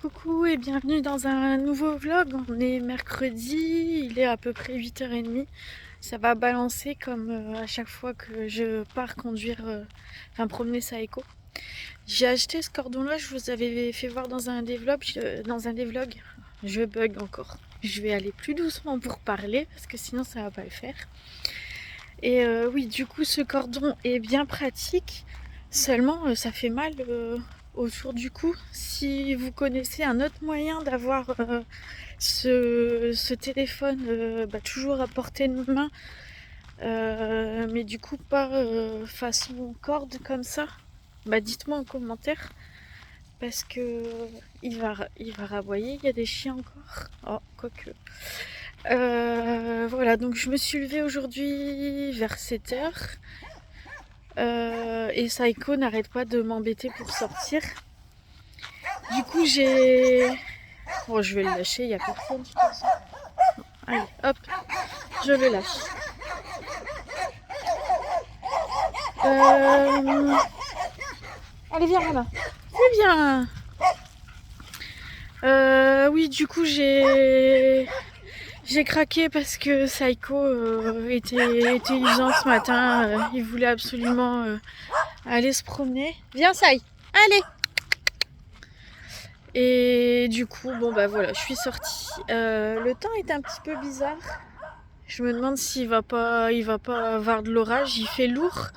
Coucou et bienvenue dans un nouveau vlog. On est mercredi, il est à peu près 8h30. Ça va balancer comme à chaque fois que je pars conduire, promener Saeko. J'ai acheté ce cordon-là, je vous avais fait voir dans un des vlogs. Je bug encore. Je vais aller plus doucement pour parler parce que sinon ça va pas le faire. Et oui, du coup ce cordon est bien pratique. Seulement ça fait mal autour du cou. Si vous connaissez un autre moyen d'avoir ce téléphone toujours à portée de main, mais du coup pas façon corde comme ça, dites-moi en commentaire parce que il va raboyer. Il y a des chiens encore. Oh, quoique. Voilà, donc je me suis levée aujourd'hui vers 7h. Et Saeko n'arrête pas de m'embêter pour sortir. Du coup, bon, je vais le lâcher, il n'y a personne, de toute façon. Allez, hop, je le lâche. Allez, viens, Rana. C'est bien. Oui, du coup, j'ai craqué parce que Saeko était usant ce matin. Il voulait absolument aller se promener. Viens, Sai. Allez. Et du coup, bon voilà, je suis sortie. Le temps est un petit peu bizarre. Je me demande s'il va pas avoir de l'orage. Il fait lourd,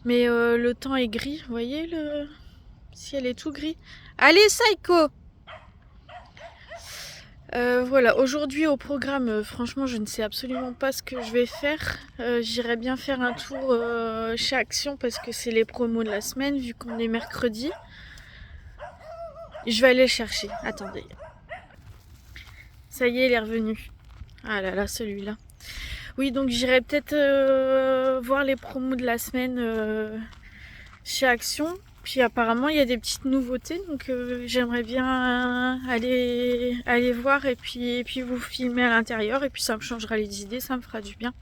mais le temps est gris. Vous voyez, le ciel est tout gris. Allez, Saiko. Voilà, aujourd'hui au programme, franchement, je ne sais absolument pas ce que je vais faire. J'irai bien faire un tour chez Action parce que c'est les promos de la semaine, vu qu'on est mercredi. Je vais aller le chercher. Attendez. Ça y est, il est revenu. Ah là là, celui-là. Oui, donc j'irai peut-être voir les promos de la semaine chez Action. Puis apparemment, il y a des petites nouveautés. Donc j'aimerais bien aller voir et puis vous filmer à l'intérieur. Et puis ça me changera les idées, ça me fera du bien.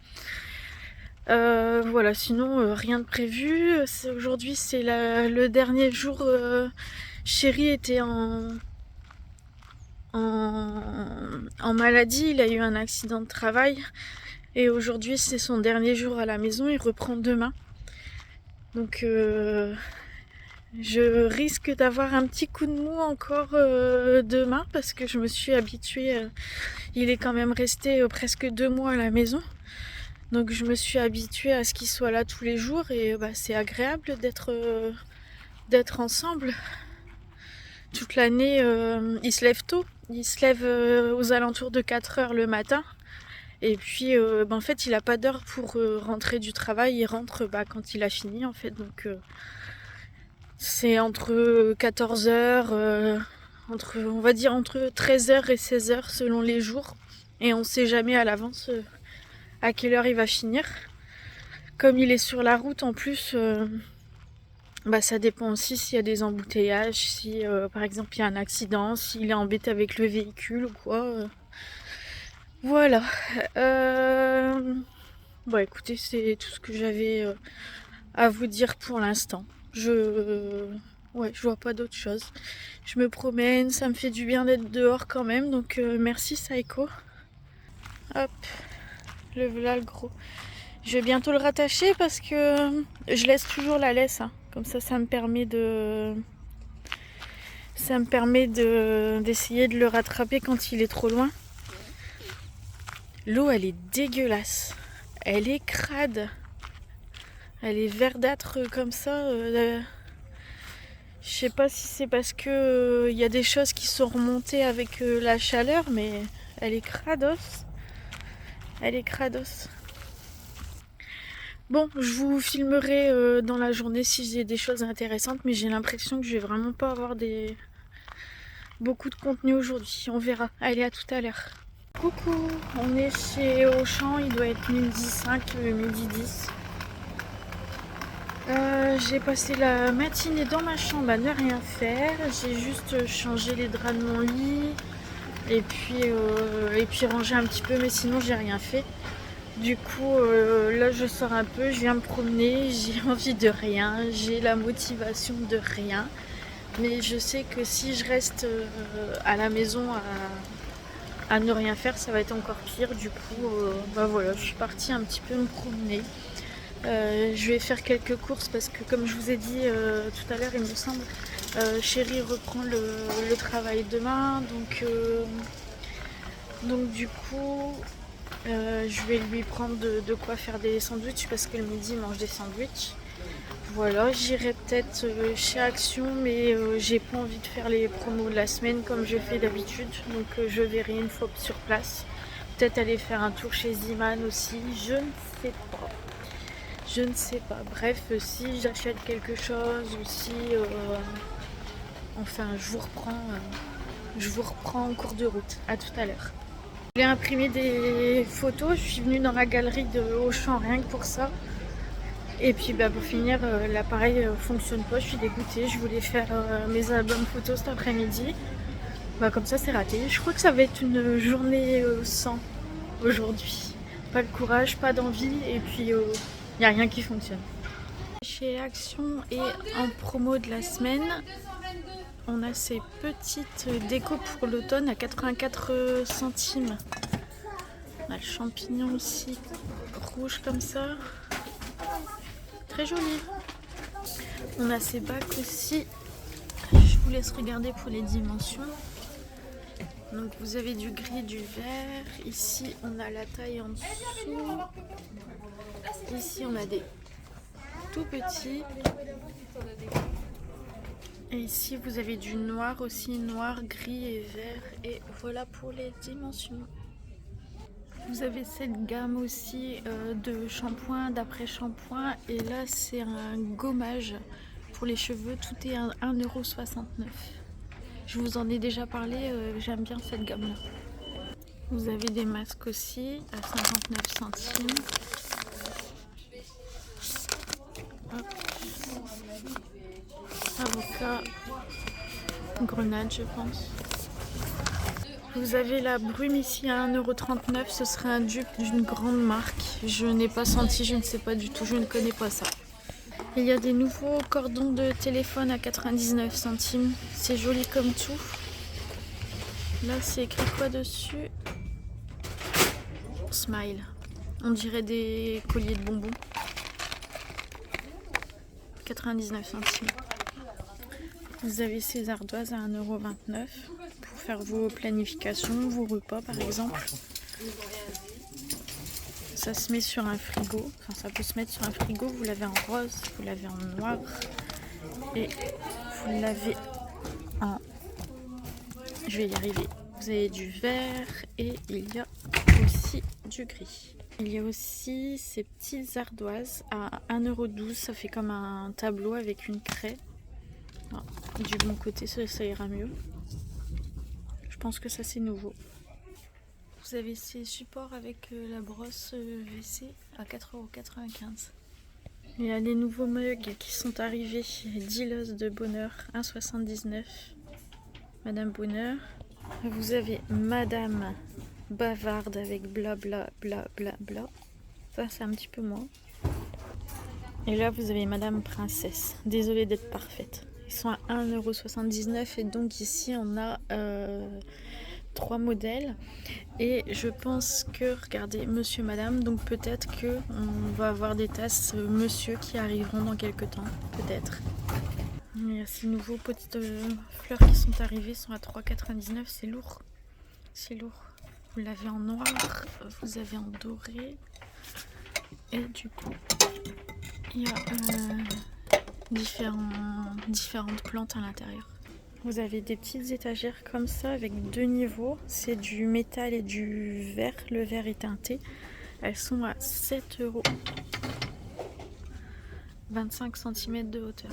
Voilà, sinon rien de prévu. Aujourd'hui, c'est le dernier jour. Chéri était en maladie, il a eu un accident de travail et aujourd'hui c'est son dernier jour à la maison, il reprend demain. Donc je risque d'avoir un petit coup de mou encore demain parce que je me suis habituée, il est quand même resté presque 2 mois à la maison. Donc je me suis habituée à ce qu'il soit là tous les jours et c'est agréable d'être ensemble. Toute l'année, il se lève tôt. Il se lève aux alentours de 4h le matin. Et puis, en fait, il n'a pas d'heure pour rentrer du travail. Il rentre quand il a fini, en fait. Donc, c'est entre 14h, on va dire entre 13h et 16h selon les jours. Et on ne sait jamais à l'avance à quelle heure il va finir. Comme il est sur la route, en plus... ça dépend aussi s'il y a des embouteillages, si par exemple il y a un accident, s'il est embêté avec le véhicule ou quoi. Voilà. Bon écoutez, c'est tout ce que j'avais à vous dire pour l'instant. Je vois pas d'autre chose. Je me promène, ça me fait du bien d'être dehors quand même, donc merci Saiko. Hop, le voilà le gros. Je vais bientôt le rattacher parce que je laisse toujours la laisse. Hein. Comme ça me permet d'essayer de le rattraper quand il est trop loin. L'eau, elle est dégueulasse. Elle est crade. Elle est verdâtre comme ça. Je sais pas si c'est parce que y a des choses qui sont remontées avec la chaleur, mais elle est crados. Elle est crados. Bon, je vous filmerai dans la journée si j'ai des choses intéressantes, mais j'ai l'impression que je vais vraiment pas avoir beaucoup de contenu aujourd'hui. On verra. Allez, à tout à l'heure. Coucou, on est chez Auchan, il doit être midi 5, midi 10. J'ai passé la matinée dans ma chambre à ne rien faire. J'ai juste changé les draps de mon lit et puis rangé un petit peu, mais sinon j'ai rien fait. Du coup, là je sors un peu, je viens me promener, j'ai envie de rien, j'ai la motivation de rien. Mais je sais que si je reste à la maison à ne rien faire, ça va être encore pire. Du coup, bah voilà, je suis partie un petit peu me promener. Je vais faire quelques courses parce que comme je vous ai dit tout à l'heure, il me semble, Chérie reprend le travail demain. Donc du coup, je vais lui prendre de quoi faire des sandwichs parce que le midi il mange des sandwichs. Voilà, j'irai peut-être chez Action, mais j'ai pas envie de faire les promos de la semaine comme je fais d'habitude. Donc je verrai une fois sur place. Peut-être aller faire un tour chez Ziman aussi, je ne sais pas. Je ne sais pas. Bref, si j'achète quelque chose ou si... enfin, je vous reprends en cours de route. À tout à l'heure. J'ai imprimé des photos. Je suis venue dans la galerie de Auchan rien que pour ça. Et puis bah, pour finir, l'appareil fonctionne pas. Je suis dégoûtée. Je voulais faire mes albums photos cet après-midi. Bah, comme ça, c'est raté. Je crois que ça va être une journée sans aujourd'hui. Pas le courage, pas d'envie. Et puis, il n'y a rien qui fonctionne. Chez Action et en promo de la semaine, on a ces petites décos pour l'automne à 84 centimes. On a le champignon aussi, rouge comme ça. Très joli. On a ces bacs aussi. Je vous laisse regarder pour les dimensions. Donc vous avez du gris, du vert. Ici, on a la taille en dessous. Ici, on a des tout petits. Et ici, vous avez du noir aussi, noir, gris et vert. Et voilà pour les dimensions. Vous avez cette gamme aussi de shampoing, d'après-shampoing. Et là, c'est un gommage pour les cheveux. Tout est à 1,69 €. Je vous en ai déjà parlé, j'aime bien cette gamme-là. Vous avez des masques aussi à 59 centimes. Hop. Avocat, grenade, je pense. Vous avez la brume ici à 1,39 €. Ce serait un dupe d'une grande marque. Je n'ai pas senti, je ne sais pas du tout, je ne connais pas ça. Il y a des nouveaux cordons de téléphone à 99 centimes. C'est joli comme tout. Là, c'est écrit quoi dessus? Smile. On dirait des colliers de bonbons. 99 centimes. Vous avez ces ardoises à 1,29 € pour faire vos planifications, vos repas par exemple. Ça se met sur un frigo, enfin ça peut se mettre sur un frigo, vous l'avez en rose, vous l'avez en noir et vous l'avez en... Je vais y arriver. Vous avez du vert et il y a aussi du gris. Il y a aussi ces petites ardoises à 1,12 €, ça fait comme un tableau avec une craie. Ah, du bon côté, ça ira mieux. Je pense que ça c'est nouveau. Vous avez ces supports avec la brosse WC à 4,95 €. Il y a les nouveaux mugs qui sont arrivés. 10 l'os de bonheur, 1,79 €. Madame Bonheur. Vous avez Madame Bavarde avec bla bla bla bla bla. Ça c'est un petit peu moins. Et là vous avez Madame Princesse. Désolée d'être parfaite. Ils sont à 1,79 € et donc ici on a 3 modèles. Et je pense que, regardez, monsieur, madame, donc peut-être que on va avoir des tasses monsieur qui arriveront dans quelques temps, peut-être. Il y a ces nouveaux petites fleurs qui sont arrivées, sont à 3,99 €, c'est lourd. C'est lourd. Vous l'avez en noir, vous avez en doré. Et du coup, il y a différentes plantes à l'intérieur. Vous avez des petites étagères comme ça avec 2 niveaux. C'est du métal et du verre. Le verre est teinté. Elles sont à 7 €. 25 cm de hauteur.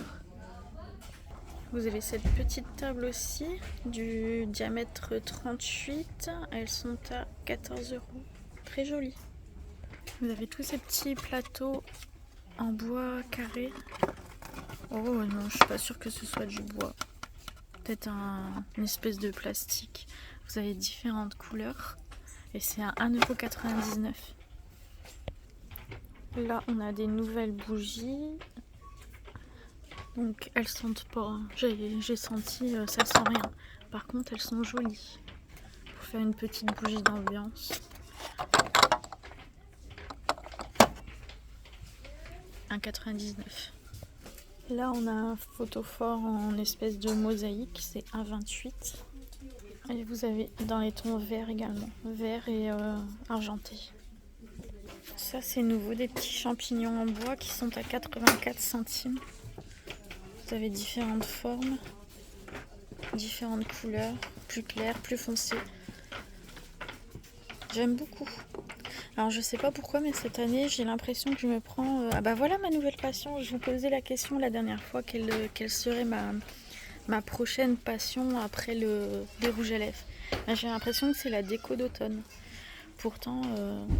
Vous avez cette petite table aussi du diamètre 38. Elles sont à 14 €. Très jolies. Vous avez tous ces petits plateaux en bois carré. Oh non, je suis pas sûre que ce soit du bois. Peut-être une espèce de plastique. Vous avez différentes couleurs et c'est à 1,99 €. Là on a des nouvelles bougies. Donc elles sentent pas, hein. J'ai senti, ça sent rien. Par contre elles sont jolies. Pour faire une petite bougie d'ambiance. 1,99. Là on a un photophore en espèce de mosaïque, c'est 1,28. Et vous avez dans les tons verts également, vert et argenté. Ça c'est nouveau, des petits champignons en bois qui sont à 84 centimes. Vous avez différentes formes, différentes couleurs, plus claires, plus foncées. J'aime beaucoup. Alors je sais pas pourquoi, mais cette année j'ai l'impression que je me prends... Ah bah voilà ma nouvelle passion. Je vous posais la question la dernière fois, quelle serait ma prochaine passion après les rouges à lèvres. J'ai l'impression que c'est la déco d'automne. Pourtant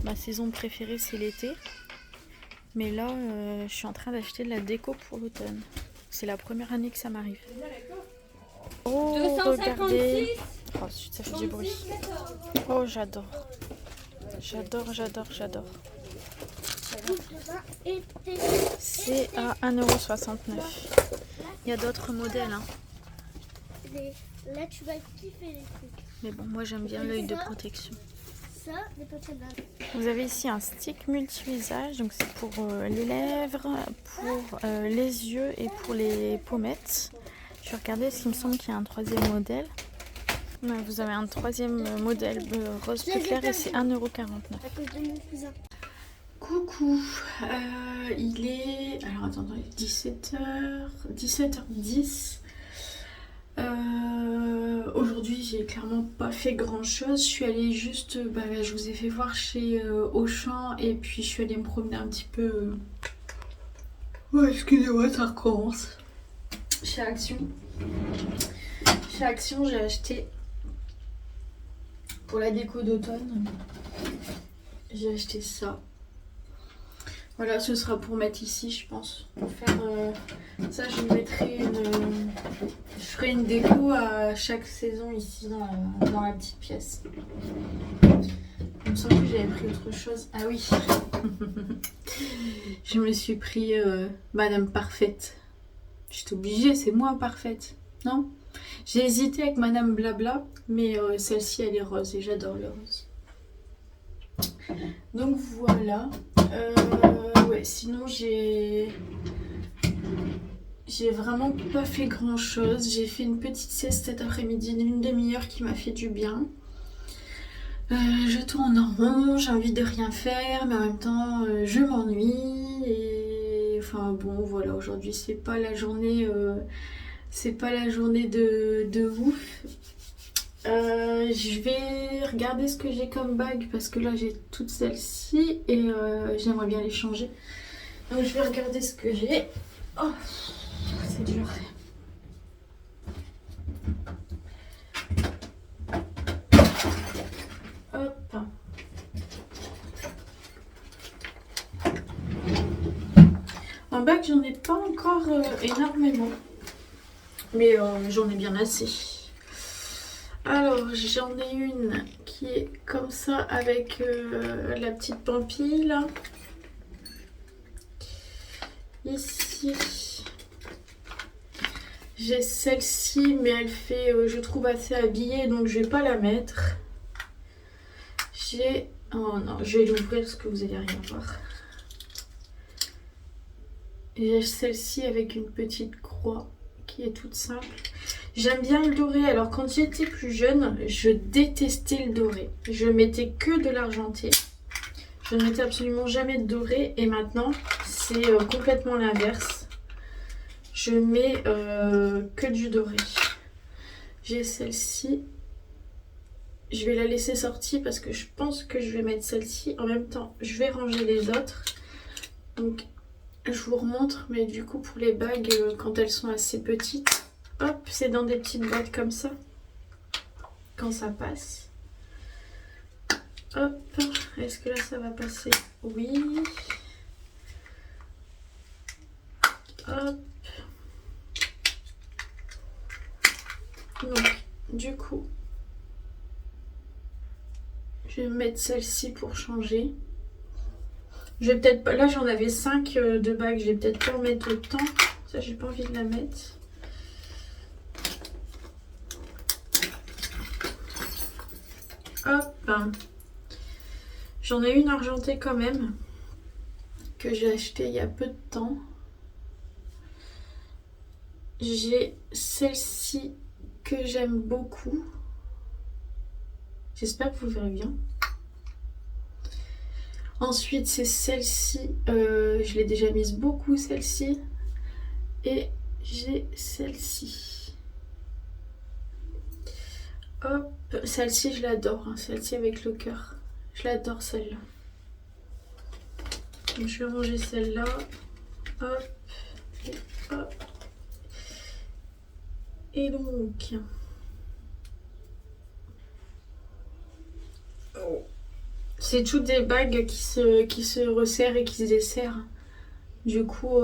ma saison préférée c'est l'été. Mais là je suis en train d'acheter de la déco pour l'automne. C'est la première année que ça m'arrive. Oh 256. regardez. Oh ça fait du bruit. Oh j'adore. J'adore, j'adore, j'adore. C'est à 1,69 €. Il y a d'autres modèles. Hein. Là, tu vas kiffer les trucs. Mais bon, moi j'aime bien l'œil de protection. Ça, des pochettes là. Vous avez ici un stick multi-usage. Donc c'est pour les lèvres, pour les yeux et pour les pommettes. Je vais regarder parce qu'il me semble qu'il y a un troisième modèle. Ouais, vous avez un troisième modèle rose plus clair et c'est 1,49 €. À cause de mon cousin. Coucou, il est... Alors attendez, 17h10. Aujourd'hui j'ai clairement pas fait grand chose. Je suis allée juste, je vous ai fait voir chez Auchan et puis je suis allée me promener un petit peu. Ouais, excusez-moi, ça recommence. Chez Action. Chez Action j'ai acheté pour la déco d'automne. J'ai acheté ça. Voilà, ce sera pour mettre ici, je pense. Pour faire ça, je ferai une déco à chaque saison ici dans la petite pièce. Il me semble que j'avais pris autre chose. Ah oui. Je me suis pris Madame Parfaite. J'étais obligée, c'est moi Parfaite. Non? J'ai hésité avec Madame Blabla, mais celle-ci elle est rose et j'adore le rose. Donc voilà. Ouais, sinon j'ai vraiment pas fait grand chose. J'ai fait une petite sieste cet après-midi d'une demi-heure qui m'a fait du bien. Je tourne en rond, j'ai envie de rien faire, mais en même temps je m'ennuie et enfin bon voilà, aujourd'hui c'est pas la journée de ouf. Je vais regarder ce que j'ai comme bague parce que là j'ai toutes celles-ci et j'aimerais bien les changer. Donc je vais regarder ce que j'ai. Oh, c'est dur. Hop. En bague j'en ai pas encore énormément. Mais j'en ai bien assez. Alors j'en ai une qui est comme ça avec la petite pampille là. Ici j'ai celle-ci mais elle fait je trouve assez habillée donc je vais pas la mettre. J'ai... Oh non, je vais l'ouvrir parce que vous allez rien voir. J'ai celle-ci avec une petite croix qui est toute simple. J'aime bien le doré. Alors quand j'étais plus jeune, je détestais le doré. Je mettais que de l'argenté. Je ne mettais absolument jamais de doré. Et maintenant, c'est complètement l'inverse. Je mets que du doré. J'ai celle-ci. Je vais la laisser sortir parce que je pense que je vais mettre celle-ci. En même temps, je vais ranger les autres. Donc, je vous remontre. Mais du coup, pour les bagues, quand elles sont assez petites, hop, c'est dans des petites boîtes comme ça. Quand ça passe. Hop. Est-ce que là, ça va passer? Oui. Hop. Donc, du coup... Je vais mettre celle-ci pour changer. Je vais peut-être pas... Là, j'en avais 5 de bagues. Je vais peut-être pas en mettre autant. Ça, j'ai pas envie de la mettre. Hop. J'en ai une argentée quand même, que j'ai achetée il y a peu de temps. J'ai celle-ci que j'aime beaucoup. J'espère que vous verrez bien. Ensuite, c'est celle-ci. Je l'ai déjà mise beaucoup, celle-ci. Et j'ai celle-ci. Hop. Celle-ci, je l'adore. Hein. Celle-ci avec le cœur. Je l'adore, celle-là. Donc, je vais ranger celle-là. Hop. Et hop. Et donc... Oh. C'est toutes des bagues qui se resserrent et qui se desserrent. Du coup,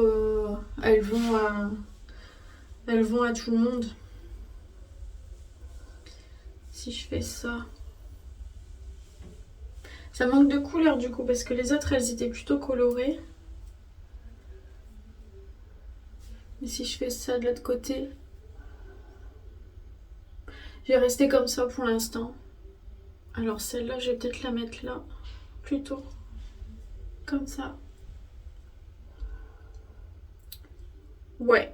elles vont à tout le monde. Si je fais ça... Ça manque de couleur du coup, parce que les autres, elles étaient plutôt colorées. Mais si je fais ça de l'autre côté... Je vais rester comme ça pour l'instant. Alors celle-là, je vais peut-être la mettre là, plutôt. Comme ça. Ouais.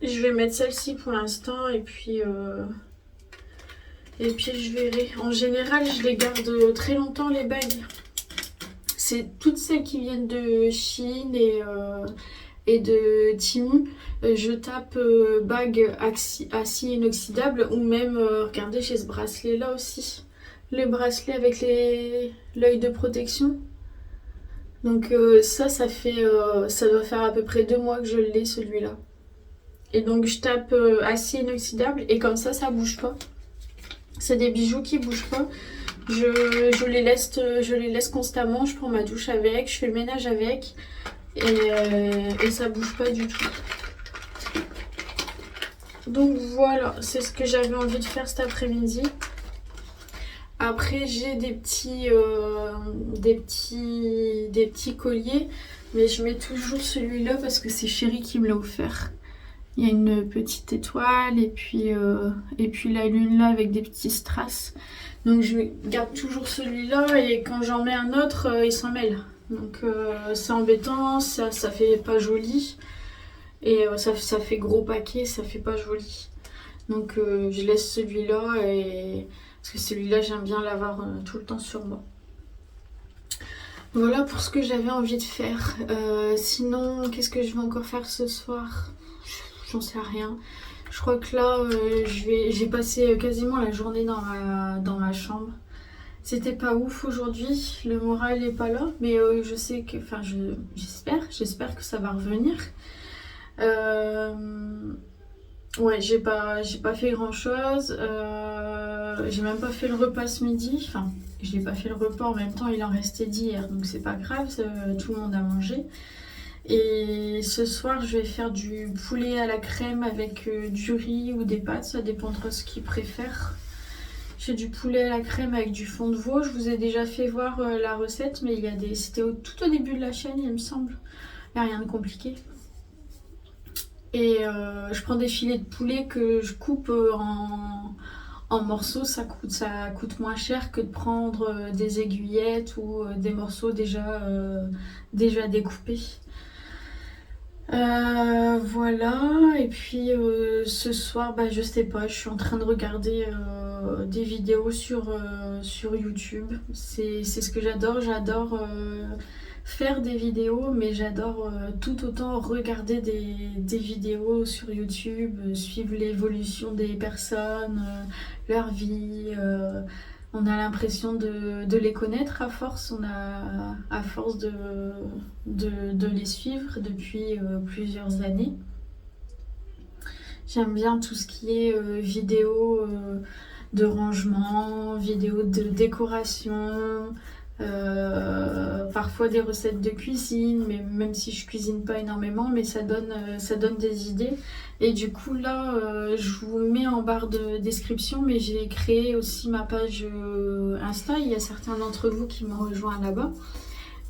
Je vais mettre celle-ci pour l'instant et puis je verrai. En général, je les garde très longtemps les bagues. C'est toutes celles qui viennent de Chine et de Temu. Je tape bague acier inoxydable ou même, regardez, j'ai ce bracelet là aussi. Le bracelet avec l'œil de protection. Donc ça fait, ça doit faire à peu près 2 mois que je l'ai celui-là. Et donc je tape acier inoxydable et comme ça bouge pas. C'est des bijoux qui bougent pas. Je les laisse constamment, je prends ma douche avec, je fais le ménage avec et ça bouge pas du tout. Donc voilà, c'est ce que j'avais envie de faire cet après-midi. Après j'ai des petits colliers, mais je mets toujours celui-là parce que c'est Chéri qui me l'a offert. Il y a une petite étoile et puis la lune là avec des petits strass. Donc je garde toujours celui-là et quand j'en mets un autre, il s'en mêle. Donc c'est embêtant, ça fait pas joli. Et ça fait gros paquet, ça fait pas joli. Donc je laisse celui-là parce que celui-là j'aime bien l'avoir tout le temps sur moi. Voilà pour ce que j'avais envie de faire. Sinon, qu'est-ce que je vais encore faire ce soir ? J'en sais rien. Je crois que là, j'ai passé quasiment la journée dans ma chambre. C'était pas ouf aujourd'hui, le moral est pas là, mais je sais que, enfin, j'espère que ça va revenir. Ouais, j'ai pas fait grand chose. J'ai même pas fait le repas ce midi. Enfin, je n'ai pas fait le repas en même temps, il en restait d'hier, donc c'est pas grave, tout le monde a mangé. Et ce soir, je vais faire du poulet à la crème avec du riz ou des pâtes, ça dépendra ce qu'ils préfèrent. J'ai du poulet à la crème avec du fond de veau. Je vous ai déjà fait voir la recette, mais c'était tout au début de la chaîne, il me semble. Il n'y a rien de compliqué. Et je prends des filets de poulet que je coupe en morceaux. Ça coûte moins cher que de prendre des aiguillettes ou des morceaux déjà découpés. Voilà, et puis ce soir, je sais pas, je suis en train de regarder des vidéos sur YouTube. C'est ce que j'adore, faire des vidéos, mais j'adore tout autant regarder des vidéos sur YouTube, suivre l'évolution des personnes, leur vie. On a l'impression de les connaître à force, à force de les suivre depuis plusieurs années. J'aime bien tout ce qui est vidéo de rangement, vidéo de décoration, parfois des recettes de cuisine, mais même si je cuisine pas énormément, mais ça donne des idées. Et du coup là, je vous mets en barre de description, mais j'ai créé aussi ma page Insta. Il y a certains d'entre vous qui m'ont rejoint là-bas.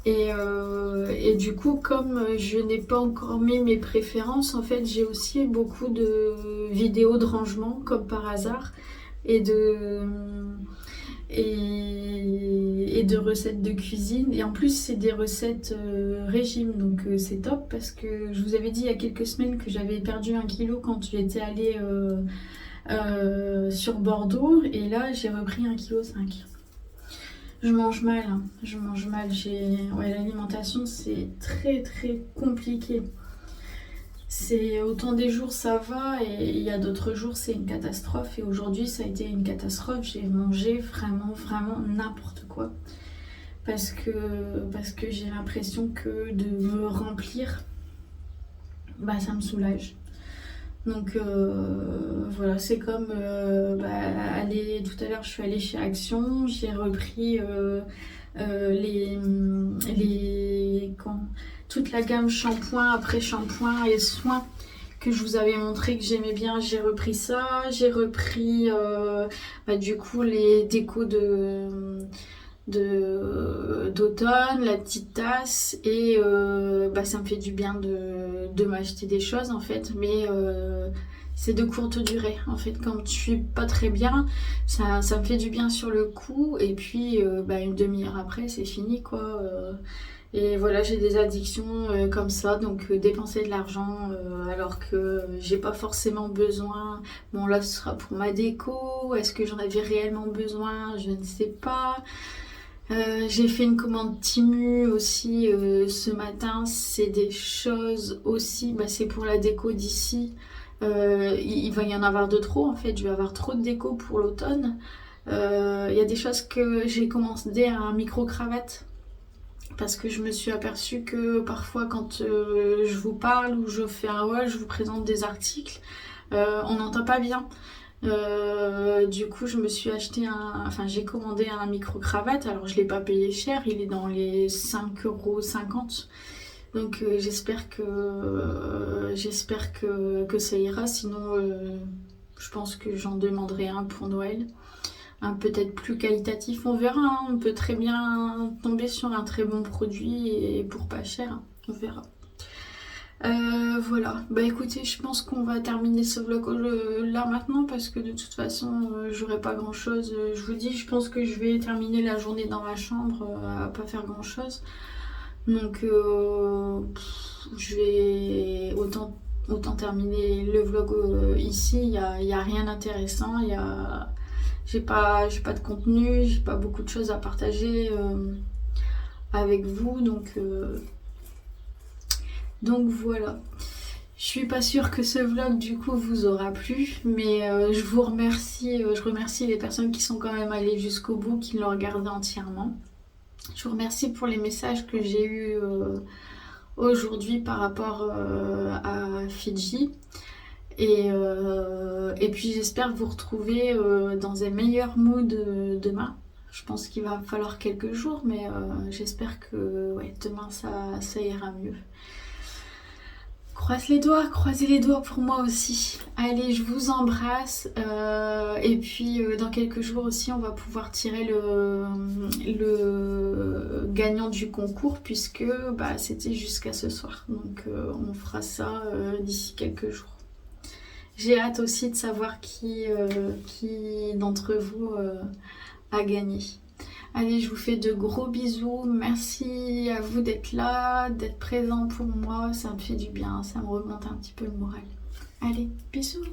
Et du coup, comme je n'ai pas encore mis mes préférences, en fait, j'ai aussi beaucoup de vidéos de rangement, comme par hasard, et de recettes de cuisine. Et en plus, c'est des recettes régime, donc c'est top parce que je vous avais dit il y a quelques semaines que j'avais perdu 1 kg quand j'étais allée sur Bordeaux, et là, j'ai repris 1,5 kg. Je mange mal, hein. Je mange mal. Ouais, l'alimentation, c'est très très compliqué. C'est autant des jours ça va et il y a d'autres jours c'est une catastrophe. Et aujourd'hui ça a été une catastrophe. J'ai mangé vraiment n'importe quoi. Parce que j'ai l'impression que de me remplir, bah ça me soulage. Donc voilà, c'est comme tout à l'heure je suis allée chez Action, j'ai repris toute la gamme shampoing, après shampoing et soins que je vous avais montré que j'aimais bien. J'ai repris ça, j'ai repris du coup les décos d'automne, la petite tasse, et ça me fait du bien de m'acheter des choses en fait, mais c'est de courte durée en fait. Quand je suis pas très bien, ça me fait du bien sur le coup, et puis une demi-heure après c'est fini quoi. Et voilà, j'ai des addictions comme ça, donc dépenser de l'argent alors que j'ai pas forcément besoin. Bon là ce sera pour ma déco, est-ce que j'en avais réellement besoin? Je ne sais pas. J'ai fait une commande Temu aussi ce matin, c'est des choses aussi, c'est pour la déco d'ici. Il va y en avoir de trop en fait, je vais avoir trop de déco pour l'automne. Il y a des choses que j'ai commandé à un micro-cravate parce que je me suis aperçue que parfois quand je vous parle ou je fais un haul, je vous présente des articles, on n'entend pas bien. Du coup je me suis j'ai commandé un micro-cravate, alors je l'ai pas payé cher, il est dans les 5,50 €. Donc j'espère que ça ira, sinon je pense que j'en demanderai un pour Noël. Un peut-être plus qualitatif, on verra, hein. On peut très bien tomber sur un très bon produit et pour pas cher, hein. On verra. Voilà, écoutez, je pense qu'on va terminer ce vlog là maintenant parce que de toute façon j'aurai pas grand chose. Je vous dis, je pense que je vais terminer la journée dans ma chambre à pas faire grand chose. Donc je vais autant terminer le vlog ici. Il y a rien d'intéressant, j'ai pas de contenu, j'ai pas beaucoup de choses à partager avec vous, donc voilà. Je suis pas sûre que ce vlog du coup vous aura plu, mais je remercie les personnes qui sont quand même allées jusqu'au bout, qui l'ont regardé entièrement. Je vous remercie pour les messages que j'ai eus aujourd'hui par rapport à Fidji. Et puis j'espère vous retrouver dans un meilleur mood demain. Je pense qu'il va falloir quelques jours, mais j'espère que demain ça ira mieux. Croisez les doigts pour moi aussi. Allez, je vous embrasse. Et puis dans quelques jours aussi, on va pouvoir tirer le gagnant du concours, puisque c'était jusqu'à ce soir. Donc on fera ça d'ici quelques jours. J'ai hâte aussi de savoir qui d'entre vous a gagné. Allez, je vous fais de gros bisous. Merci à vous d'être là, d'être présent pour moi. Ça me fait du bien, ça me remonte un petit peu le moral. Allez, bisous!